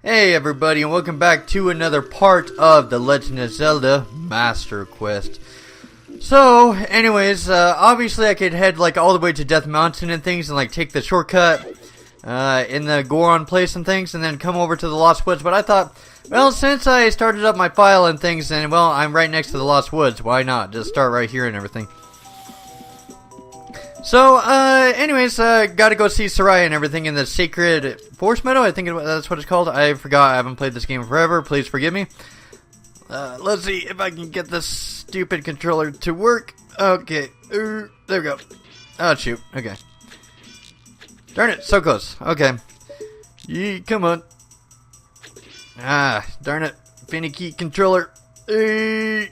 Hey everybody, and welcome back to another part of the Legend of Zelda Master Quest. So, anyways, obviously I could head like all the way to Death Mountain and things and like take the shortcut in the Goron place and things and then come over to the Lost Woods, but I thought, well, since I started up my file and things and, well, I'm right next to the Lost Woods, why not? Just start right here and everything. So, anyways, gotta go see Sarai and everything in the Sacred Forest Meadow, I think that's what it's called. I forgot, I haven't played this game forever, please forgive me. Let's see if I can get this stupid controller to work. Okay, there we go. Oh, shoot, okay. Darn it, so close, okay. Come on. Ah, darn it, finicky controller. Darn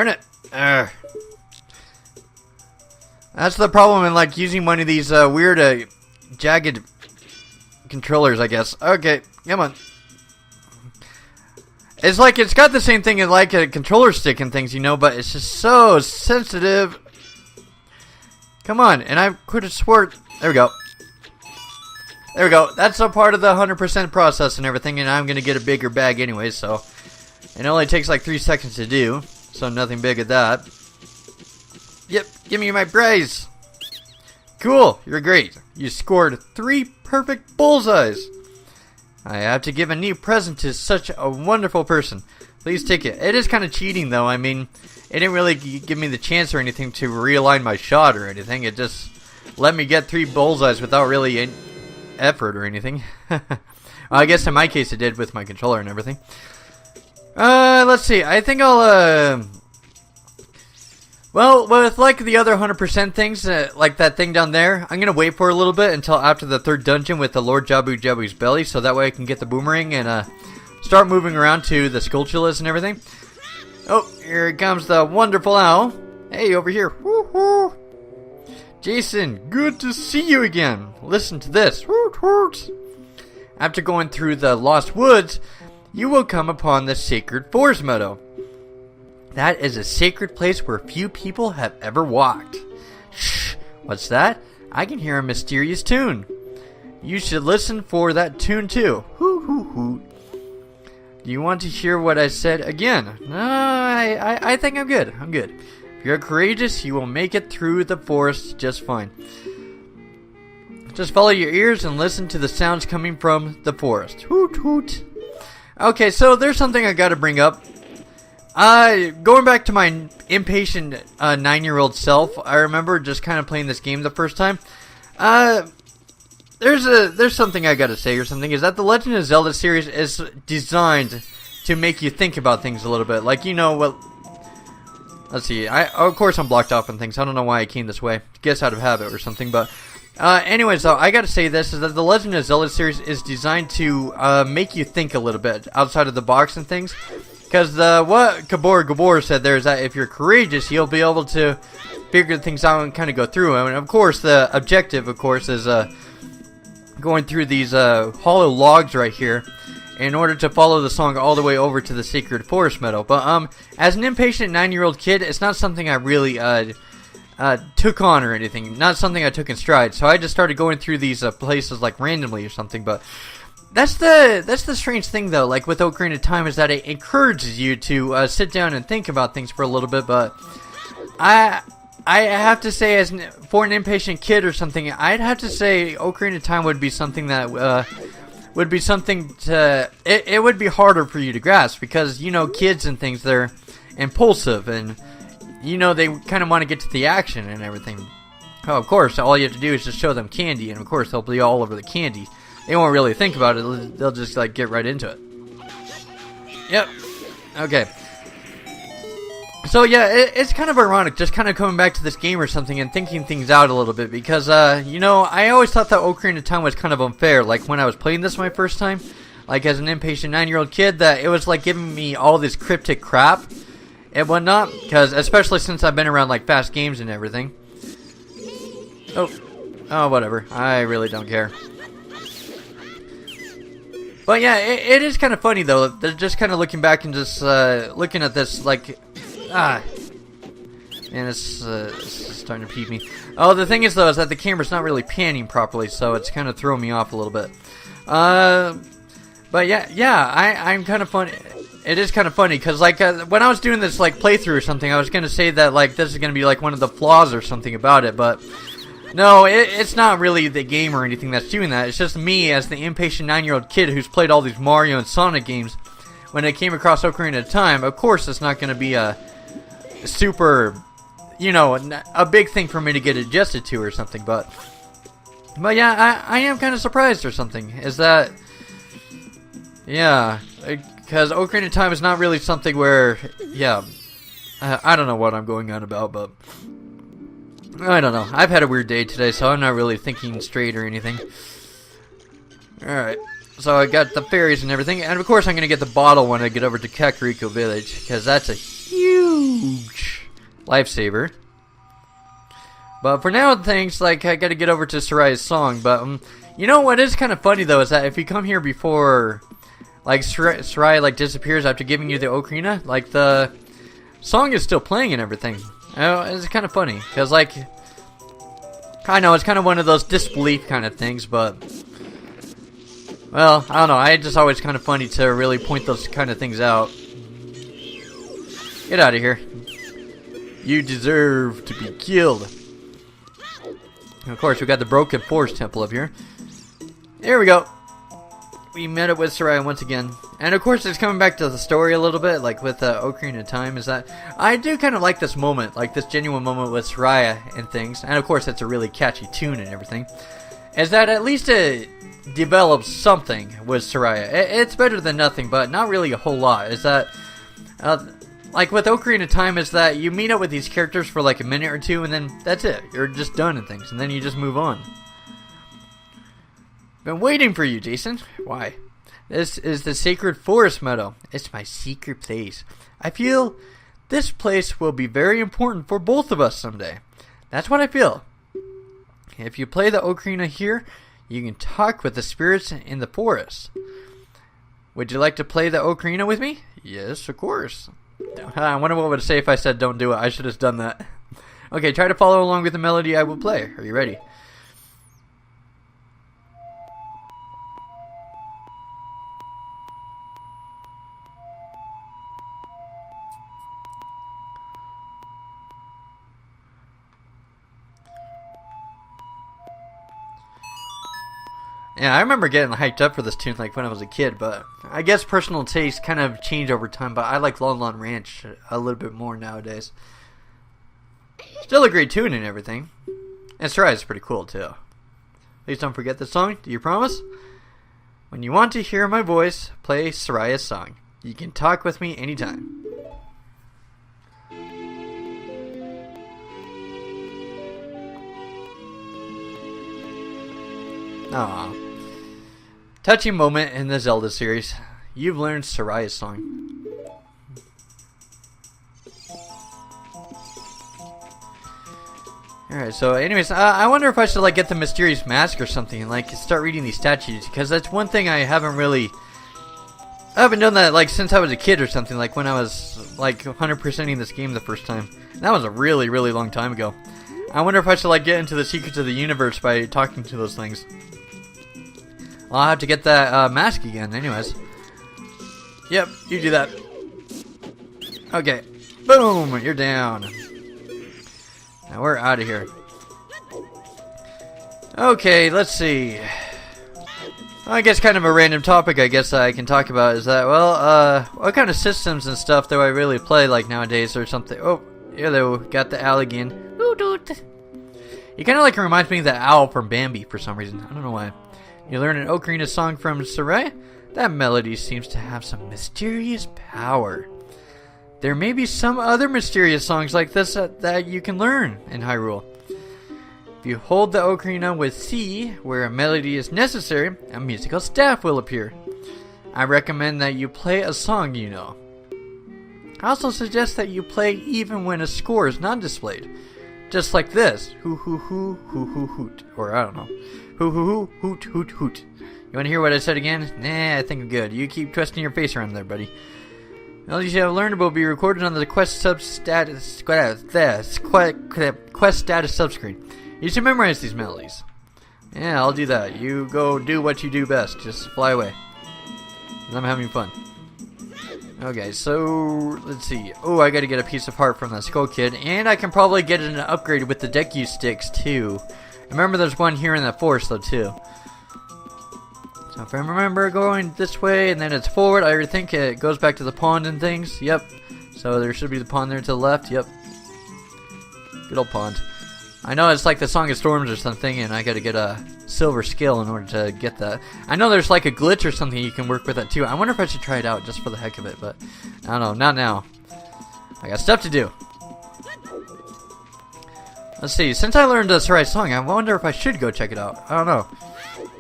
it. That's the problem in like using one of these weird jagged controllers, I guess. Okay, come on. It's like it's got the same thing in like a controller stick and things, you know, but it's just so sensitive. Come on, and I could have swore. There we go. There we go. That's a part of the 100% process and everything, and I'm gonna get a bigger bag anyway, so it only takes like 3 seconds to do, so nothing big at that. Yep, give me my praise. Cool, you're great. You scored 3 perfect bullseyes. I have to give a new present to such a wonderful person. Please take it. It is kind of cheating though. I mean, it didn't really give me the chance or anything to realign my shot or anything. It just let me get 3 bullseyes without really any effort or anything. Well, I guess in my case it did with my controller and everything. Let's see. I think I'll well, with like the other 100% things, like that thing down there, I'm going to wait for a little bit until after the 3rd dungeon with the Lord Jabu Jabu's belly, so that way I can get the boomerang and start moving around to the Skulltulas and everything. Oh, here comes the wonderful owl. Hey, over here. Woo-hoo. Jason, good to see you again. Listen to this. Woot-woot. After going through the Lost Woods, you will come upon the Sacred Forest Meadow. That is a sacred place where few people have ever walked. Shh, what's that? I can hear a mysterious tune. You should listen for that tune too. Hoo hoo hoo. Do you want to hear what I said again? No, I think I'm good. I'm good. If you're courageous, you will make it through the forest just fine. Just follow your ears and listen to the sounds coming from the forest. Hoot hoot. Okay, so there's something I gotta bring up. Going back to my impatient 9-year-old self, I remember just kind of playing this game the first time. There's something I gotta say or something, is that the Legend of Zelda series is designed to make you think about things a little bit. Like, you know, what... Let's see, of course I'm blocked off and things, I don't know why I came this way. Guess out of habit or something, but... anyways, though, I gotta say this, is that the Legend of Zelda series is designed to make you think a little bit outside of the box and things. Because what Gabor said there is that if you're courageous, you'll be able to figure things out and kind of go through them. And of course, the objective, of course, is going through these hollow logs right here in order to follow the song all the way over to the Sacred Forest Meadow. But as an impatient 9-year-old kid, it's not something I really took on or anything. Not something I took in stride. So I just started going through these places like randomly or something. But that's the strange thing though, like with Ocarina of Time, is that it encourages you to sit down and think about things for a little bit, but I have to say, for an impatient kid or something, I'd have to say Ocarina of Time would be something that would be something to, it would be harder for you to grasp, because, you know, kids and things, they're impulsive, and, you know, they kind of want to get to the action and everything. Oh, of course, all you have to do is just show them candy, and of course they'll be all over the candy. They won't really think about it, they'll just like get right into it. Yep. Okay. So yeah, it's kind of ironic just kind of coming back to this game or something and thinking things out a little bit, because, you know, I always thought that Ocarina of Time was kind of unfair. Like when I was playing this my first time, like as an impatient 9-year-old kid, that it was like giving me all this cryptic crap and whatnot, because especially since I've been around like fast games and everything. Oh, whatever. I really don't care. But yeah, it is kind of funny though. They're just kind of looking back and just looking at this like, man, it's starting to peeve me. Oh, the thing is though, is that the camera's not really panning properly, so it's kind of throwing me off a little bit. But I'm kind of funny. It is kind of funny because like when I was doing this like playthrough or something, I was gonna say that like this is gonna be like one of the flaws or something about it, but no, it's not really the game or anything that's doing that. It's just me as the impatient 9-year-old kid who's played all these Mario and Sonic games. When I came across Ocarina of Time, of course it's not gonna be a super, you know, a big thing for me to get adjusted to or something, but yeah, I am kind of surprised or something. Is that, yeah, because Ocarina of Time is not really something where, yeah, I don't know what I'm going on about, but I don't know. I've had a weird day today, so I'm not really thinking straight or anything. Alright, so I got the fairies and everything, and of course I'm going to get the bottle when I get over to Kakariko Village, because that's a huge lifesaver. But for now, things like I got to get over to Soraya's song. But you know what is kind of funny though is that if you come here before, like Soraya like disappears after giving you the ocarina, like the song is still playing and everything. It's kind of funny because like I know it's kind of one of those disbelief kind of things, but well, I don't know. I just always kind of funny to really point those kind of things out. Get out of here. You deserve to be killed. And of course, we got the Broken Forest Temple up here. There we go. We met up with Soraya once again. And of course, it's coming back to the story a little bit, like with Ocarina of Time, is that I do kind of like this moment, like this genuine moment with Soraya and things. And of course, it's a really catchy tune and everything. Is that at least it develops something with Soraya. It's better than nothing, but not really a whole lot. Is that... like with Ocarina of Time is that you meet up with these characters for like a minute or two and then that's it. You're just done and things and then you just move on. Been waiting for you, Jason. Why? This is the Sacred Forest Meadow. It's my secret place. I feel this place will be very important for both of us someday. That's what I feel. If you play the Ocarina here, you can talk with the spirits in the forest. Would you like to play the Ocarina with me? Yes, of course. I wonder what it would say if I said don't do it. I should have done that. Okay, try to follow along with the melody I will play. Are you ready? Yeah, I remember getting hyped up for this tune like when I was a kid, but I guess personal taste kind of changed over time, but I like Lon Lon Ranch a little bit more nowadays. Still a great tune and everything. And Soraya's pretty cool too. Please don't forget the song, do you promise? When you want to hear my voice, play Soraya's song. You can talk with me anytime. Aww. Touching moment in the Zelda series. You've learned Soraya's song. Alright, so anyways, I wonder if I should like get the mysterious mask or something and like start reading these statues, because that's one thing I haven't done that like since I was a kid or something, like when I was like 100%ing this game the first time. That was a really, really long time ago. I wonder if I should like get into the secrets of the universe by talking to those things. I'll have to get that mask again anyways. Yep, you do that. Okay. Boom! You're down. Now we're out of here. Okay, let's see. I guess kind of a random topic I guess I can talk about is that, well, what kind of systems and stuff do I really play like nowadays or something? Oh, here they got the owl again. He kind of like reminds me of the owl from Bambi for some reason. I don't know why. You learn an Ocarina song from Soraya? That melody seems to have some mysterious power. There may be some other mysterious songs like this that you can learn in Hyrule. If you hold the Ocarina with C, where a melody is necessary, a musical staff will appear. I recommend that you play a song you know. I also suggest that you play even when a score is not displayed. Just like this. Hoo hoo hoo hoo hoo hoot. Or I don't know. Hoo hoo hoo hoot hoot hoot. You want to hear what I said again? Nah, I think I'm good. You keep twisting your face around there, buddy. All you have learned will be recorded on the quest status subscreen. You should memorize these melodies. Yeah, I'll do that. You go do what you do best. Just fly away. I'm having fun. Okay, so let's see. Oh, I gotta get a piece of heart from that Skull Kid, and I can probably get an upgrade with the Deku sticks too. Remember, there's one here in the forest though too. So if I remember going this way and then it's forward, I think it goes back to the pond and things. Yep. So there should be the pond there to the left. Yep. Good old pond. I know it's like the Song of Storms or something, and I gotta get a silver scale in order to get that. I know there's like a glitch or something you can work with that too. I wonder if I should try it out just for the heck of it, but I don't know, not now. I got stuff to do. Let's see, since I learned the Sarai song, I wonder if I should go check it out. I don't know.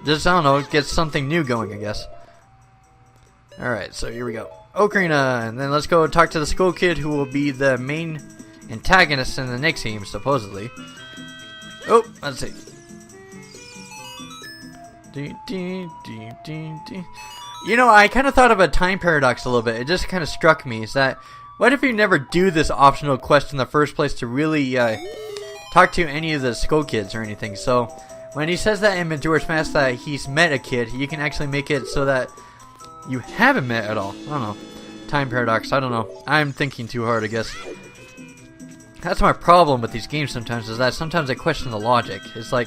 Just, I don't know, get something new going, I guess. Alright, so here we go. Ocarina, and then let's go talk to the Skull Kid, who will be the main antagonist in the next game, supposedly. Oh, let's see. You know, I kind of thought of a time paradox a little bit. It just kind of struck me. Is that, what if you never do this optional quest in the first place to really talk to any of the Skull Kids or anything? So, when he says that in Majora's Mask that he's met a kid, you can actually make it so that you haven't met at all. I don't know. Time paradox, I don't know. I'm thinking too hard, I guess. That's my problem with these games sometimes, is that sometimes I question the logic. It's like,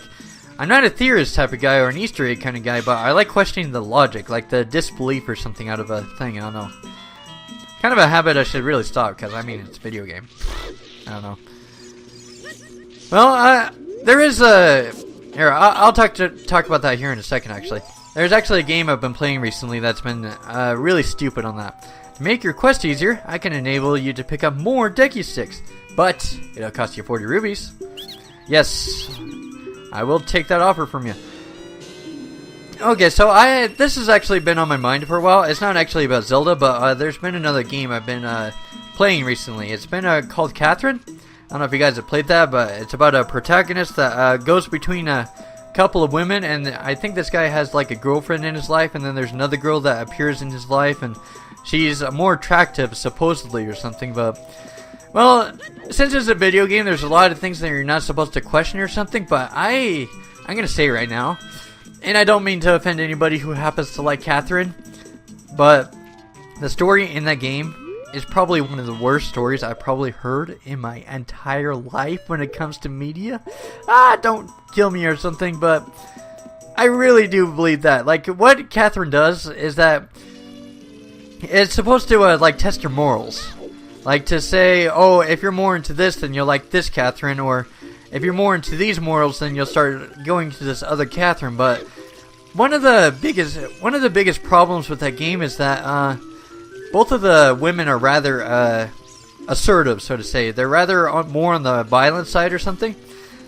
I'm not a theorist type of guy or an Easter egg kind of guy, but I like questioning the logic, like the disbelief or something out of a thing, I don't know. Kind of a habit I should really stop, because, I mean, it's a video game. I don't know. Well, there is a... Here, I'll talk about that here in a second, actually. There's actually a game I've been playing recently that's been really stupid on that. To make your quest easier, I can enable you to pick up more Deku sticks, but it'll cost you 40 rubies. Yes, I will take that offer from you. Okay, so this has actually been on my mind for a while. It's not actually about Zelda, but there's been another game I've been playing recently. It's been called Catherine. I don't know if you guys have played that, but it's about a protagonist that goes between a couple of women, and I think this guy has like a girlfriend in his life, and then there's another girl that appears in his life, and she's more attractive, supposedly, or something, but... Well, since it's a video game, there's a lot of things that you're not supposed to question or something, but I'm gonna say right now, and I don't mean to offend anybody who happens to like Catherine, but the story in that game is probably one of the worst stories I've probably heard in my entire life when it comes to media. Don't kill me or something, but I really do believe that. Like, what Catherine does is that it's supposed to, like, test your morals. Like, to say, oh, if you're more into this, then you'll like this Catherine, or if you're more into these morals, then you'll start going to this other Catherine. But one of the biggest problems with that game is that, both of the women are rather assertive, so to say. They're rather more on the violent side or something.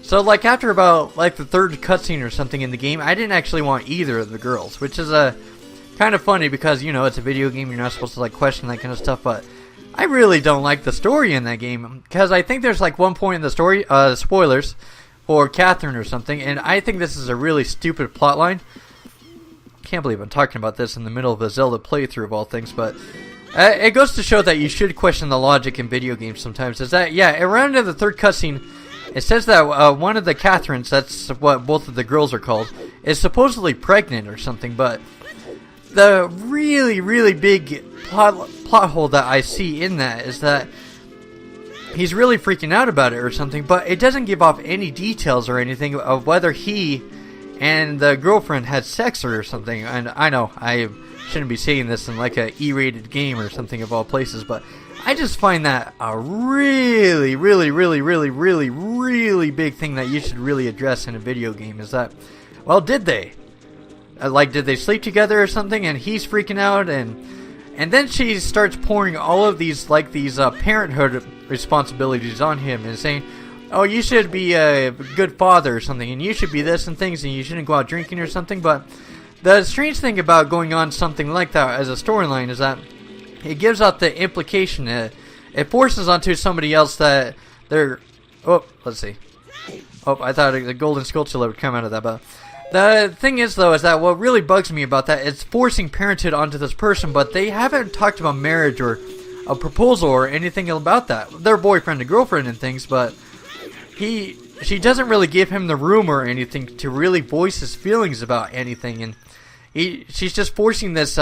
So, like, after about like the third cutscene or something in the game, I didn't actually want either of the girls, which is kind of funny because, you know, it's a video game. You're not supposed to like question that kind of stuff. But I really don't like the story in that game because I think there's like one point in the story, spoilers for Catherine or something, and I think this is a really stupid plotline. Can't believe I'm talking about this in the middle of a Zelda playthrough of all things, but it goes to show that you should question the logic in video games sometimes. Is that, yeah, around in the third cutscene, it says that one of the Catherines, that's what both of the girls are called, is supposedly pregnant or something, but the really, really big plot hole that I see in that is that he's really freaking out about it or something, but it doesn't give off any details or anything of whether he and the girlfriend had sex or something. And I know I shouldn't be saying this in like a E-rated game or something of all places, but I just find that a really, really, really, really, really, really big thing that you should really address in a video game. Is that, well, did they? Like, did they sleep together or something? And he's freaking out, and then she starts pouring all of these parenthood responsibilities on him and saying, oh, you should be a good father or something, and you should be this and things, and you shouldn't go out drinking or something. But the strange thing about going on something like that as a storyline is that it gives out the implication, it forces onto somebody else that they're, oh, let's see. Oh, I thought the golden sculpture would come out of that, but the thing is, though, is that what really bugs me about that is forcing parenthood onto this person, but they haven't talked about marriage or a proposal or anything about that. They're boyfriend and girlfriend and things, but he she doesn't really give him the room or anything to really voice his feelings about anything, and she's just forcing this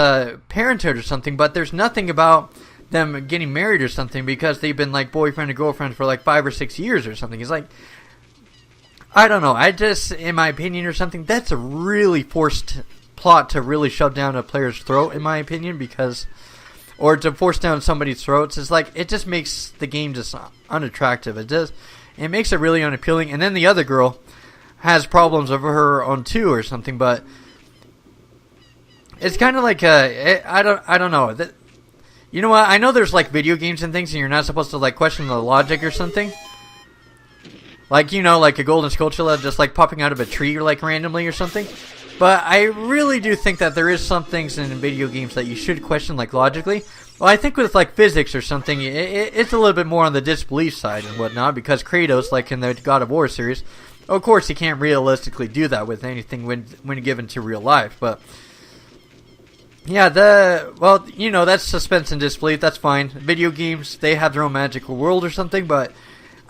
parenthood or something, but there's nothing about them getting married or something because they've been like boyfriend and girlfriend for like 5 or 6 years or something. It's like, I don't know, I just, in my opinion or something, that's a really forced plot to really shove down a player's throat, in my opinion, because, or to force down somebody's throats. It's like, it just makes the game just unattractive. It makes it really unappealing. And then the other girl has problems of her own too or something, but it's kind of like I don't know. You know what? I know there's like video games and things, and you're not supposed to like question the logic or something. Like, you know, like a golden sculpture just like popping out of a tree or like randomly or something. But I really do think that there is some things in video games that you should question like logically. Well, I think with like physics or something, it's a little bit more on the disbelief side and whatnot, because Kratos, like in the God of War series, of course he can't realistically do that with anything when given to real life. But yeah, well, you know, that's suspense and disbelief. That's fine. Video games, they have their own magical world or something, but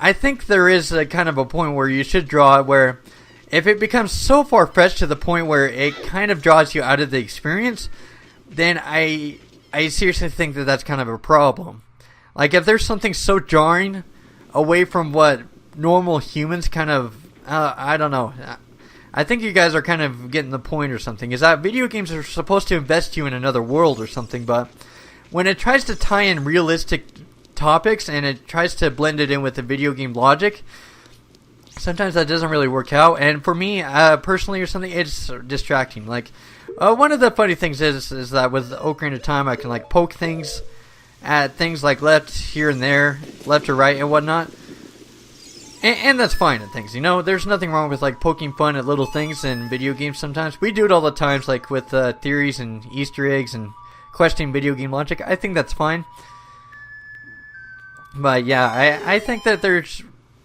I think there is a kind of a point where you should draw it where if it becomes so far-fetched to the point where it kind of draws you out of the experience, then I seriously think that that's kind of a problem. Like, if there's something so jarring away from what normal humans kind of, I don't know. I think you guys are kind of getting the point or something. Is that video games are supposed to invest you in another world or something, but when it tries to tie in realistic topics and it tries to blend it in with the video game logic, sometimes that doesn't really work out. And for me, personally or something, it's distracting. Like, one of the funny things is that with Ocarina of Time, I can like poke things at things like left here and there, left or right and whatnot. And that's fine at things, you know. There's nothing wrong with like poking fun at little things in video games sometimes. We do it all the times, like with theories and Easter eggs and questioning video game logic. I think that's fine. But yeah, I think that there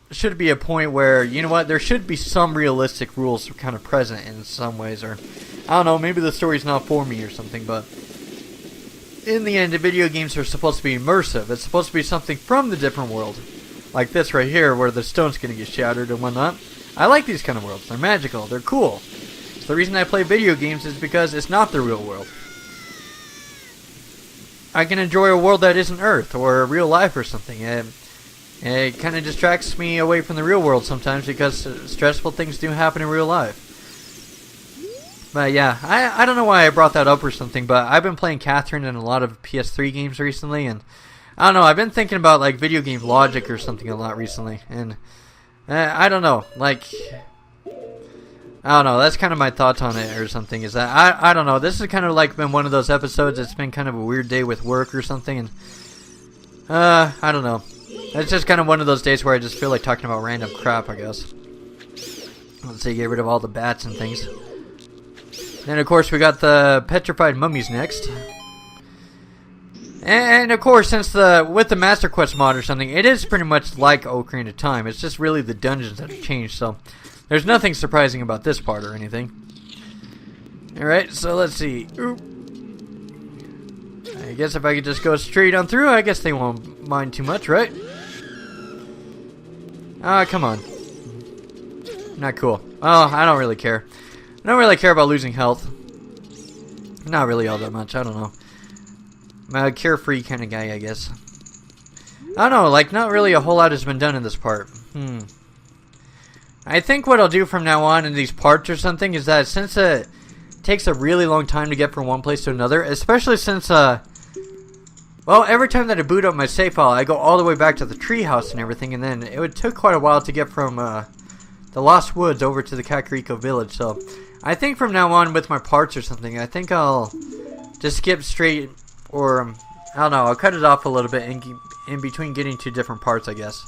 should be a point where, you know what, there should be some realistic rules kind of present in some ways. Or, I don't know, maybe the story's not for me or something, but in the end, the video games are supposed to be immersive. It's supposed to be something from the different world. Like this right here, where the stone's going to get shattered and whatnot. I like these kind of worlds. They're magical. They're cool. So the reason I play video games is because it's not the real world. I can enjoy a world that isn't Earth or real life or something. It kind of distracts me away from the real world sometimes because stressful things do happen in real life. But yeah, I don't know why I brought that up or something, but I've been playing Catherine in a lot of PS3 games recently, and I don't know, I've been thinking about like video game logic or something a lot recently, and I don't know, like, I don't know, that's kind of my thoughts on it or something, is that, I don't know, this has kind of like been one of those episodes, it's been kind of a weird day with work or something, and, I don't know, it's just kind of one of those days where I just feel like talking about random crap, I guess. Let's see, get rid of all the bats and things. Then of course we got the petrified mummies next. And of course, since with the Master Quest mod or something, it is pretty much like Ocarina of Time. It's just really the dungeons that have changed, so there's nothing surprising about this part or anything. Alright, so let's see. Oop. I guess if I could just go straight on through, I guess they won't mind too much, right? Ah, come on. Not cool. Oh, I don't really care. I don't really care about losing health. Not really all that much, I don't know. I'm a carefree kind of guy, I guess. I don't know, like, not really a whole lot has been done in this part. I think what I'll do from now on in these parts or something is that since it takes a really long time to get from one place to another, especially since, well, every time that I boot up my save file, I go all the way back to the treehouse and everything, and then it took quite a while to get from, the Lost Woods over to the Kakariko Village, so I think from now on with my parts or something, I think I'll just skip straight. Or, I don't know, I'll cut it off a little bit in between getting to different parts, I guess.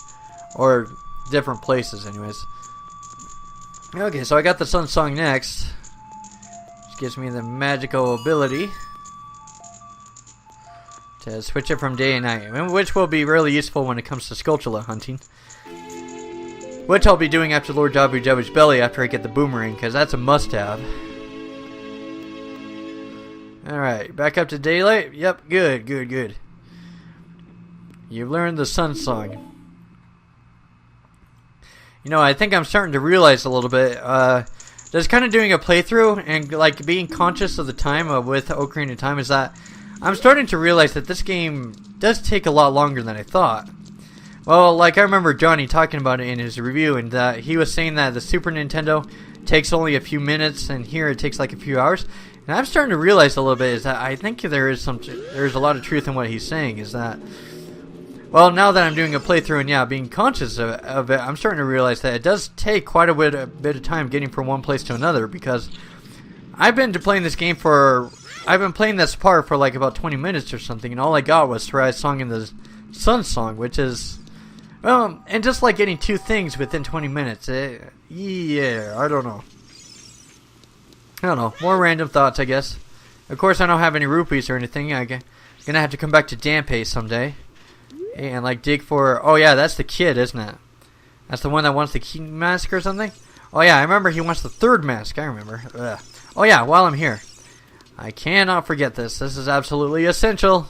Or different places, anyways. Okay, so I got the Sun Song next. Which gives me the magical ability to switch it from day and night. Which will be really useful when it comes to Skulltula hunting. Which I'll be doing after Lord Jabu Jabu's belly after I get the boomerang, because that's a must-have. Alright, back up to daylight? Yep, good. You've learned the Sun Song. I think I'm starting to realize a little bit. Just kind of doing a playthrough and like being conscious of the time with Ocarina of Time is that I'm starting to realize that this game does take a lot longer than I thought. Well, like I remember Johnny talking about it in his review, and he was saying that the Super Nintendo takes only a few minutes, and here it takes like a few hours. And I'm starting to realize a little bit is that I think there's a lot of truth in what he's saying. Is that, well, now that I'm doing a playthrough and yeah, being conscious of it, I'm starting to realize that it does take quite a bit of time getting from one place to another, because I've been playing this part for like about 20 minutes or something, and all I got was Sarai's song and the Sun song, which is, well, and just like getting two things within 20 minutes. Yeah, I don't know. More random thoughts, I guess. Of course, I don't have any rupees or anything. I'm gonna have to come back to Dampé someday and like dig for. Oh yeah, that's the kid, isn't it? That's the one that wants the key mask or something. Oh yeah, I remember he wants the third mask. I remember. Ugh. Oh yeah, while I'm here, I cannot forget this. This is absolutely essential.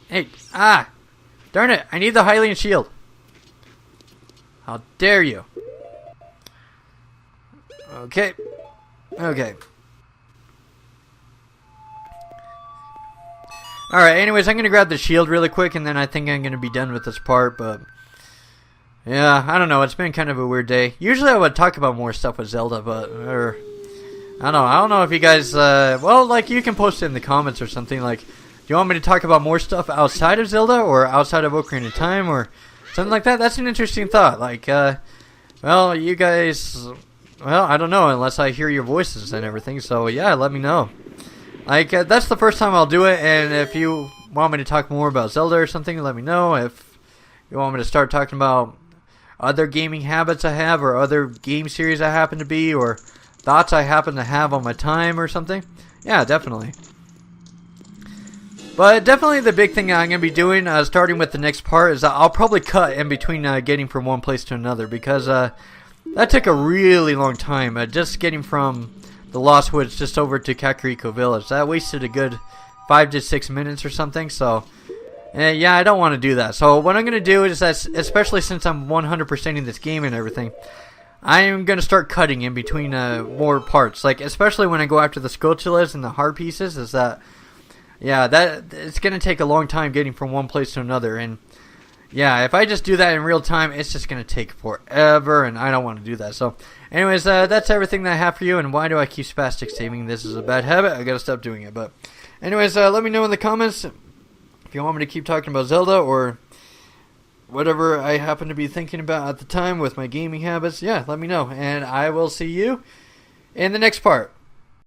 Hey, darn it! I need the Hylian shield. How dare you? Okay. Alright, anyways, I'm going to grab the shield really quick, and then I think I'm going to be done with this part, but yeah, I don't know, it's been kind of a weird day. Usually I would talk about more stuff with Zelda, but, I don't know if you guys, well, like, you can post it in the comments or something, like, do you want me to talk about more stuff outside of Zelda, or outside of Ocarina of Time, or something like that? That's an interesting thought, like, well, you guys... Well, I don't know unless I hear your voices and everything, so yeah, let me know. Like, that's the first time I'll do it, and if you want me to talk more about Zelda or something, let me know. If you want me to start talking about other gaming habits I have, or other game series I happen to be, or thoughts I happen to have on my time or something, yeah, definitely. But definitely the big thing I'm going to be doing, starting with the next part, is that I'll probably cut in between getting from one place to another, because that took a really long time, just getting from the Lost Woods just over to Kakariko Village. That wasted a good 5 to 6 minutes or something, so yeah, I don't want to do that. So what I'm going to do is that, especially since I'm 100%ing this game and everything, I am going to start cutting in between more parts. Like, especially when I go after the Skulltulas and the heart pieces, is that, yeah, that it's going to take a long time getting from one place to another, and yeah, if I just do that in real time, it's just going to take forever, and I don't want to do that. So, anyways, that's everything that I have for you, and why do I keep spastic saving? This is a bad habit. I got to stop doing it. But, anyways, let me know in the comments if you want me to keep talking about Zelda, or whatever I happen to be thinking about at the time with my gaming habits. Yeah, let me know, and I will see you in the next part.